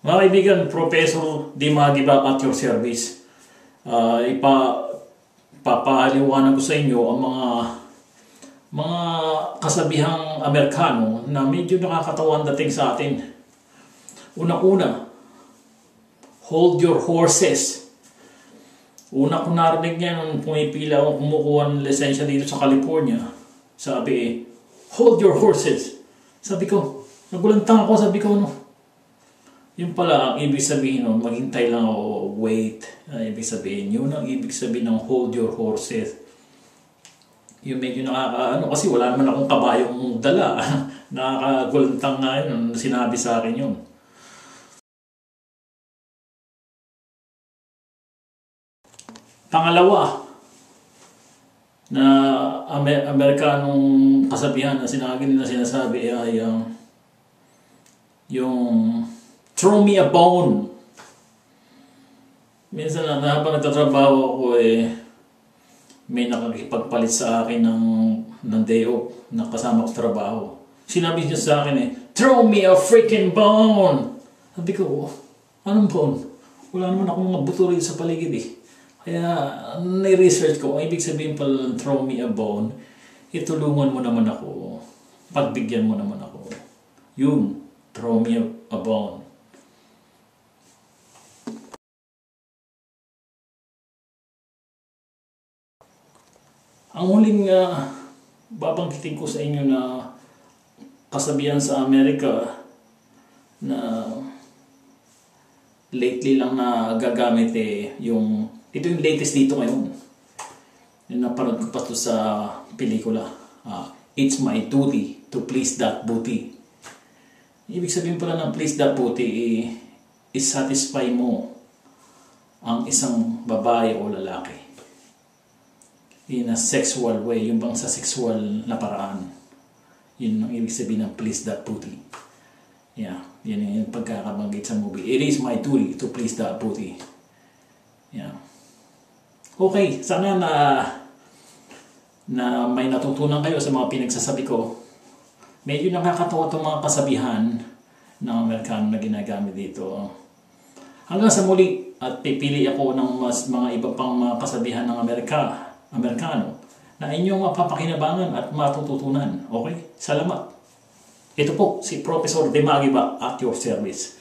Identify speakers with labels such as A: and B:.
A: Mga kaibigan, Professor Dimagiba at your service. Papaliwanag ko sa inyo ang mga kasabihang Amerikano na medyo nakakatawan dating sa atin. Una-una, hold your horses. Una ko narinig niya nung pumipila ako kumukuha ng lisensya dito sa California. Sabi hold your horses. Sabi ko, nagulantang ako, sabi ko, yun pala, ang ibig sabihin nun, maghintay lang ako, wait. Ibig sabihin, yun ang ibig sabihin ng hold your horses. Yung medyo kasi wala naman akong kabayong dala. Nakakagulantang nga yun, sinabi sa akin yun. Pangalawa, na Amerikanong kasabihan na sinasabi ay yung throw me a bone. Minsan na habang nagtatrabaho ako may nakakipagpalit sa akin ng day off na kasama ko sa trabaho. Sinabi niya sa akin throw me a freaking bone. Sabi ko, anong bone? Wala naman akong mga buto rin sa paligid Kaya na-research ko, ang ibig sabihin pala throw me a bone, itulungan mo naman ako, pagbigyan mo naman ako. Yun, throw me a bone. Ang huling babangkitin ko sa inyo na kasabihan sa Amerika na lately lang na gagamit ito yung latest dito ngayon. Yung napanood ko pa ito sa pelikula. It's my duty to please that booty. Ibig sabihin pala ng please that booty is satisfy mo ang isang babae o lalaki in a sexual way, yung bang sa sexual na paraan. Yun ang ibig sabihin ng please that booty. Yeah, yun yung pagkakabanggit sa movie. It is my duty to please that booty. Yeah. Okay, sana na may natutunan kayo sa mga pinagsasabi ko. Medyo nakakatawa itong mga kasabihan ng Amerikano na ginagamit dito. Hanggang sa muli, at pipili ako ng mga iba pang mga kasabihan ng Amerikano na inyong mapapakinabangan at matututunan. Okay? Salamat. Ito po si Professor Dimagiba at your service.